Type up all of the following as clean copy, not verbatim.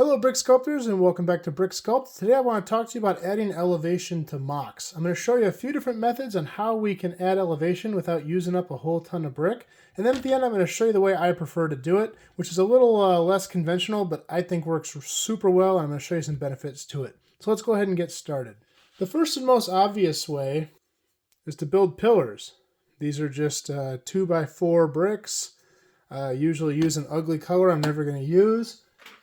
Hello Brick Sculptors and welcome back to Brick Sculpt. Today I want to talk to you about adding elevation to MOCs. I'm going to show you a few different methods on how we can add elevation without using up a whole ton of brick. And then at the end I'm going to show you the way I prefer to do it, which is a little less conventional, but I think works super well, and I'm going to show you some benefits to it. So let's go ahead and get started. The first and most obvious way is to build pillars. These are just 2x4 bricks, usually use an ugly color I'm never going to use.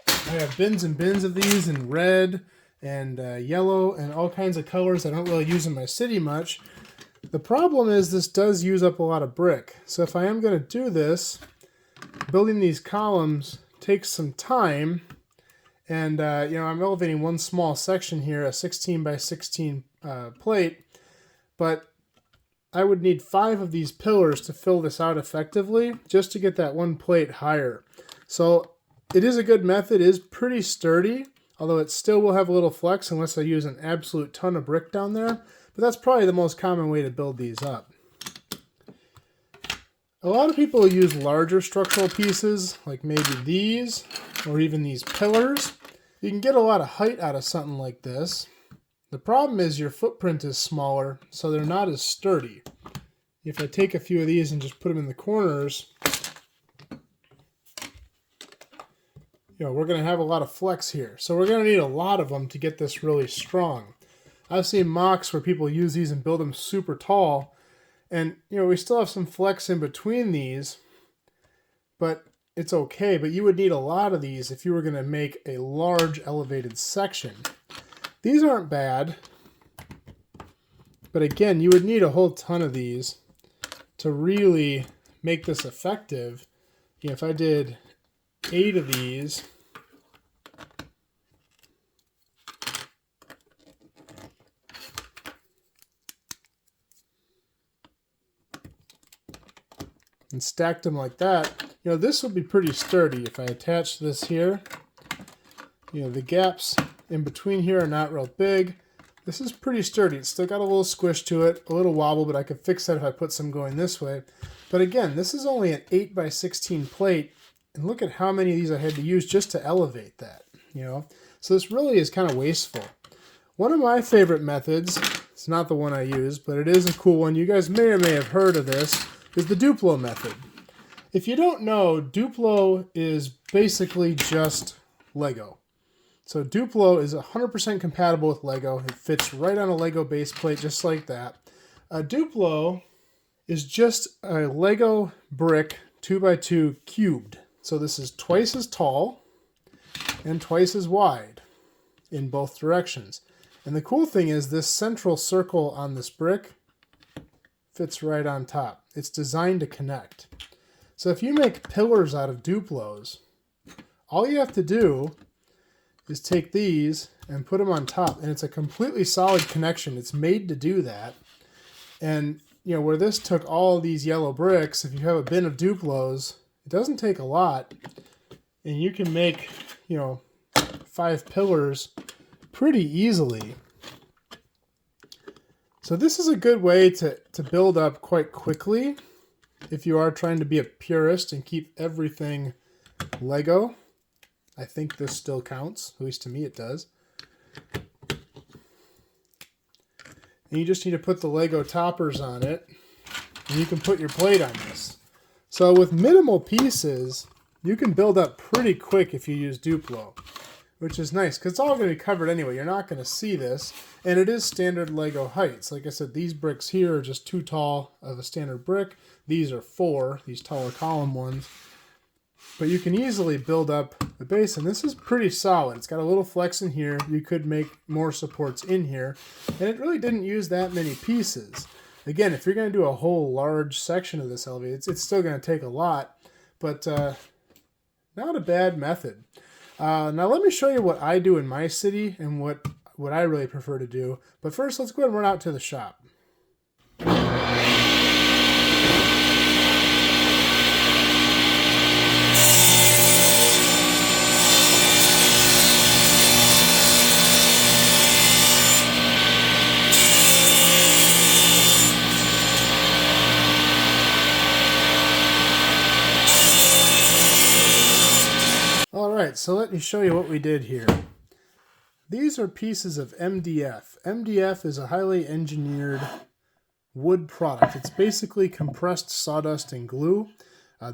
I have bins and bins of these in red and yellow and all kinds of colors I don't really use in my city much. The problem is this does use up a lot of brick. So if I am going to do this, building these columns takes some time. And I'm elevating one small section here, a 16 by 16 plate, but I would need 5 of these pillars to fill this out effectively just to get that one plate higher. So it is a good method. It is pretty sturdy, although it still will have a little flex unless I use an absolute ton of brick down there. But that's probably the most common way to build these up. A lot of people use larger structural pieces, like maybe these, or even these pillars. You can get a lot of height out of something like this. The problem is your footprint is smaller, so they're not as sturdy. If I take a few of these and just put them in the corners, we're going to have a lot of flex here. So we're going to need a lot of them to get this really strong. I've seen MOCs where people use these and build them super tall. And, we still have some flex in between these, but it's okay. But you would need a lot of these if you were going to make a large elevated section. These aren't bad, but again, you would need a whole ton of these to really make this effective. If I did 8 of these, and stacked them like that, this would be pretty sturdy. If I attach this here, the gaps in between here are not real big. This is pretty sturdy. It's still got a little squish to it, a little wobble, but I could fix that if I put some going this way. But again, this is only an 8 by 16 plate. And look at how many of these I had to use just to elevate that, So this really is kind of wasteful. One of my favorite methods, it's not the one I use, but it is a cool one. You guys may or may have heard of this, is the Duplo method. If you don't know, Duplo is basically just Lego. So Duplo is 100% compatible with Lego. It fits right on a Lego base plate just like that. A Duplo is just a Lego brick 2x2 cubed. So this is twice as tall and twice as wide in both directions. And the cool thing is this central circle on this brick fits right on top. It's designed to connect. So if you make pillars out of Duplos, all you have to do is take these and put them on top, and it's a completely solid connection. It's made to do that. And where this took all of these yellow bricks, if you have a bin of Duplos, it doesn't take a lot, and you can make, 5 pillars pretty easily. So this is a good way to build up quite quickly if you are trying to be a purist and keep everything Lego. I think this still counts, at least to me it does. And you just need to put the Lego toppers on it, and you can put your plate on this. So with minimal pieces, you can build up pretty quick if you use Duplo, which is nice because it's all going to be covered anyway. You're not going to see this, and it is standard Lego heights. Like I said, these bricks here are just too tall of a standard brick. These are 4, these taller column ones. But you can easily build up the base, and this is pretty solid. It's got a little flex in here. You could make more supports in here, and it really didn't use that many pieces. Again, if you're going to do a whole large section of this elevator, it's still going to take a lot, but not a bad method. Now let me show you what I do in my city and what I really prefer to do. But first, let's go ahead and run out to the shop. so let me show you what we did here. These are pieces of MDF. MDF is a highly engineered wood product. It's basically compressed sawdust and glue.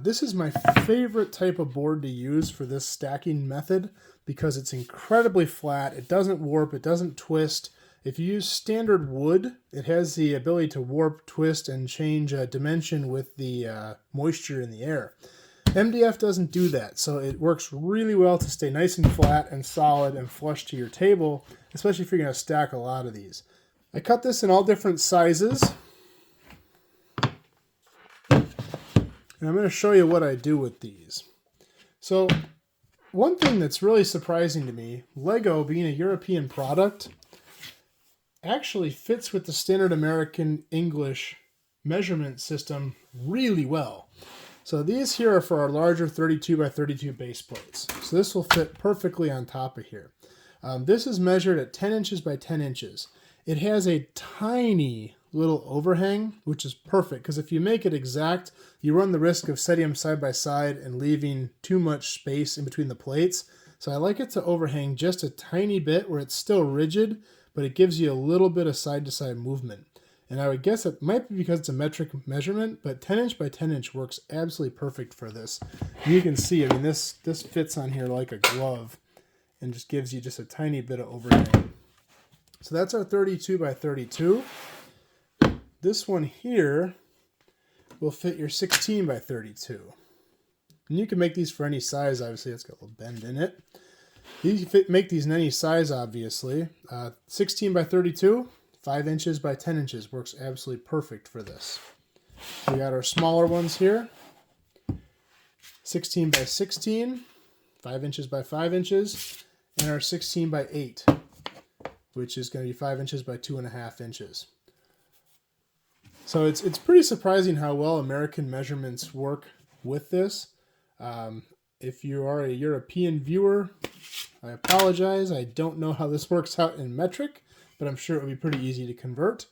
This is my favorite type of board to use for this stacking method because it's incredibly flat. It doesn't warp, it doesn't twist. If you use standard wood, it has the ability to warp, twist, and change dimension with the moisture in the air. MDF doesn't do that, so it works really well to stay nice and flat and solid and flush to your table, especially if you're going to stack a lot of these. I cut this in all different sizes, and I'm going to show you what I do with these. So one thing that's really surprising to me, Lego being a European product, actually fits with the standard American English measurement system really well. So these here are for our larger 32 by 32 base plates. So this will fit perfectly on top of here. This is measured at 10 inches by 10 inches. It has a tiny little overhang, which is perfect because if you make it exact, you run the risk of setting them side by side and leaving too much space in between the plates. So I like it to overhang just a tiny bit where it's still rigid, but it gives you a little bit of side-to-side movement. And I would guess it might be because it's a metric measurement, but 10 inch by 10 inch works absolutely perfect for this. And you can see, I mean, this fits on here like a glove and just gives you just a tiny bit of overhang. So that's our 32 by 32. This one here will fit your 16 by 32. And you can make these for any size, obviously. It's got a little bend in it. You can make these in any size, obviously. 16 by 32. 5 inches by 10 inches works absolutely perfect for this. We got our smaller ones here. 16 by 16, 5 inches by 5 inches, and our 16 by 8, which is going to be 5 inches by 2.5 inches. So it's pretty surprising how well American measurements work with this. If you are a European viewer, I apologize. I don't know how this works out in metric, but I'm sure it would be pretty easy to convert.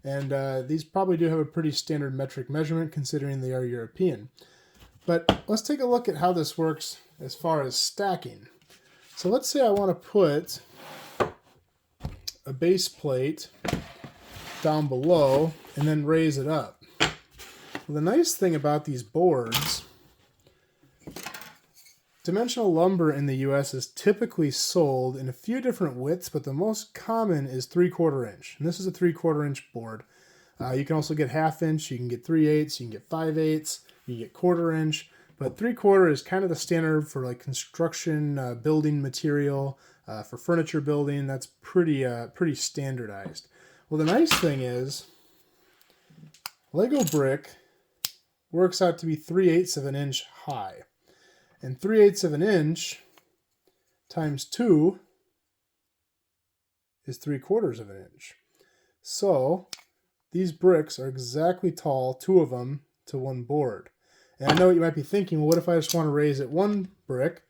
And these probably do have a pretty standard metric measurement considering they are European. But let's take a look at how this works as far as stacking. So let's say I want to put a base plate down below and then raise it up. Well, the nice thing about these boards, dimensional lumber in the US is typically sold in a few different widths, but the most common is 3/4 inch. And this is a 3/4 inch board. You can also get 1/2 inch, you can get 3/8, you can get 5/8, you can get 1/4 inch, but 3/4 is kind of the standard for like construction, building material, for furniture building. That's pretty standardized. Well, the nice thing is Lego brick works out to be 3/8 of an inch high. And 3/8 of an inch times 2 is 3/4 of an inch. So these bricks are exactly tall, 2 of them, to one board. And I know what you might be thinking, well, what if I just want to raise it 1 brick,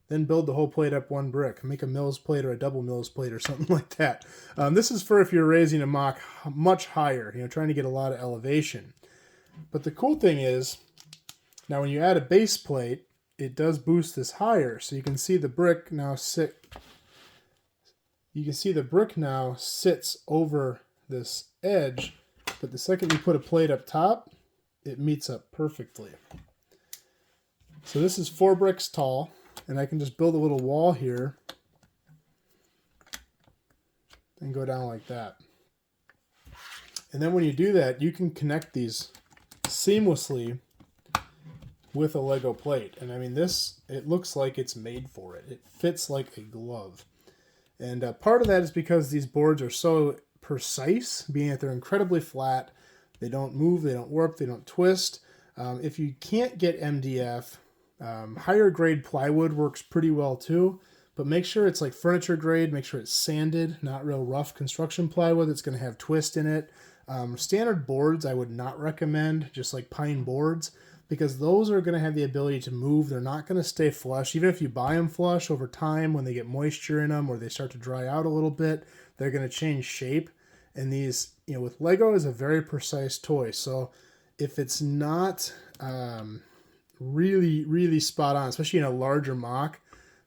then build the whole plate up 1 brick, make a Mills plate or a double Mills plate or something like that. This is for if you're raising a mock much higher, trying to get a lot of elevation. But the cool thing is, now when you add a base plate, it does boost this higher, so you can see the brick now sits over this edge, but the second you put a plate up top, it meets up perfectly. So this is 4 bricks tall, and I can just build a little wall here and go down like that. And then when you do that, you can connect these seamlessly with a Lego plate. And I mean, it looks like it's made for it. It fits like a glove. And part of that is because these boards are so precise, being that they're incredibly flat. They don't move, they don't warp, they don't twist. If you can't get MDF, higher grade plywood works pretty well too, but make sure it's like furniture grade, make sure it's sanded, not real rough construction plywood that's going to have twist in it. Standard boards I would not recommend, just like pine boards, because those are going to have the ability to move. They're not going to stay flush. Even if you buy them flush, over time when they get moisture in them or they start to dry out a little bit, they're going to change shape. And these, with Lego is a very precise toy. So if it's not really, really spot on, especially in a larger mock,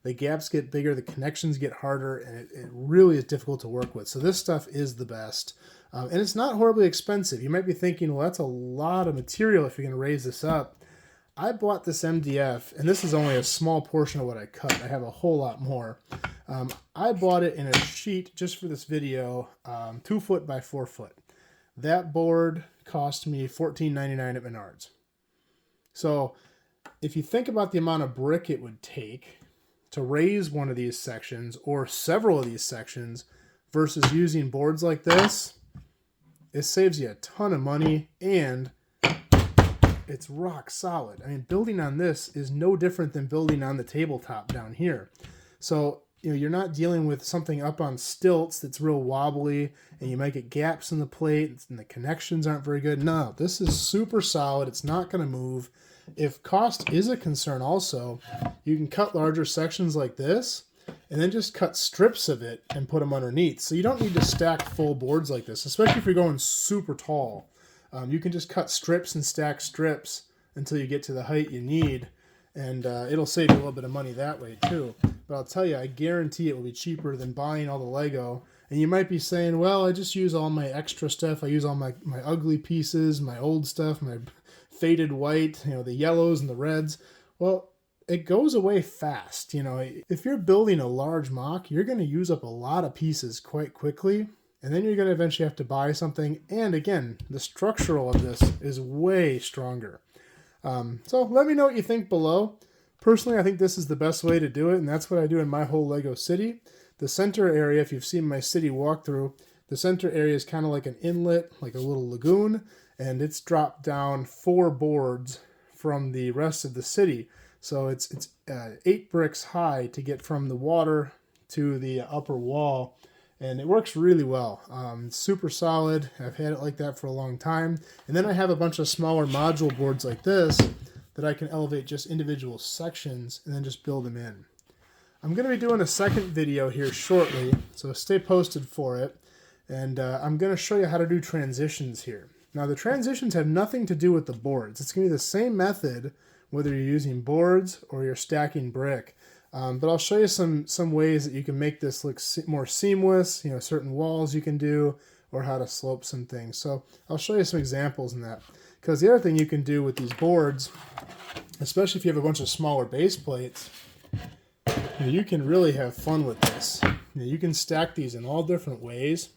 the gaps get bigger, the connections get harder, and it really is difficult to work with. So this stuff is the best. And it's not horribly expensive. You might be thinking, well, that's a lot of material if you're going to raise this up. I bought this MDF, and this is only a small portion of what I cut. I have a whole lot more. I bought it in a sheet just for this video, 2 foot by 4 foot. That board cost me $14.99 at Menards. So if you think about the amount of brick it would take to raise one of these sections or several of these sections versus using boards like this, it saves you a ton of money and it's rock solid. I mean, building on this is no different than building on the tabletop down here. So, you're not dealing with something up on stilts that's real wobbly and you might get gaps in the plate and the connections aren't very good. No, this is super solid. It's not going to move. If cost is a concern also, you can cut larger sections like this and then just cut strips of it and put them underneath. So you don't need to stack full boards like this, especially if you're going super tall. You can just cut strips and stack strips until you get to the height you need, and it'll save you a little bit of money that way too. But I'll tell you, I guarantee it will be cheaper than buying all the Lego. And you might be saying, well, I just use all my extra stuff. I use all my ugly pieces, my old stuff, my faded white, the yellows and the reds. Well, it goes away fast. If you're building a large MOC, you're going to use up a lot of pieces quite quickly. And then you're going to eventually have to buy something. And again, the structural of this is way stronger. So let me know what you think below. Personally, I think this is the best way to do it. And that's what I do in my whole Lego city. The center area, if you've seen my city walkthrough, the center area is kind of like an inlet, like a little lagoon. And it's dropped down 4 boards from the rest of the city. So it's 8 bricks high to get from the water to the upper wall. And it works really well. It's super solid. I've had it like that for a long time. And then I have a bunch of smaller module boards like this that I can elevate just individual sections and then just build them in. I'm going to be doing a second video here shortly, so stay posted for it. And I'm going to show you how to do transitions here. Now the transitions have nothing to do with the boards. It's going to be the same method whether you're using boards or you're stacking brick. But I'll show you some ways that you can make this look more seamless, certain walls you can do, or how to slope some things. So I'll show you some examples in that. Because the other thing you can do with these boards, especially if you have a bunch of smaller base plates, you can really have fun with this. You can stack these in all different ways.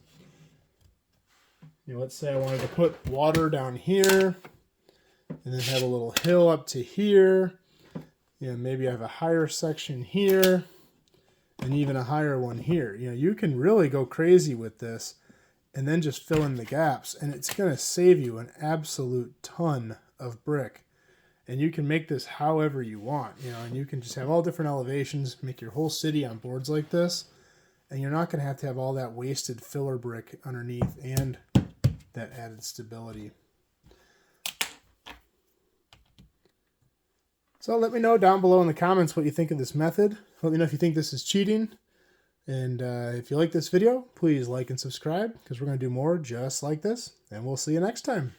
Let's say I wanted to put water down here, and then have a little hill up to here. Maybe I have a higher section here and even a higher one here. You can really go crazy with this and then just fill in the gaps, and it's going to save you an absolute ton of brick. And you can make this however you want, and you can just have all different elevations, make your whole city on boards like this, and you're not going to have all that wasted filler brick underneath and that added stability. So let me know down below in the comments what you think of this method. Let me know if you think this is cheating. And if you like this video, please like and subscribe because we're going to do more just like this. And we'll see you next time.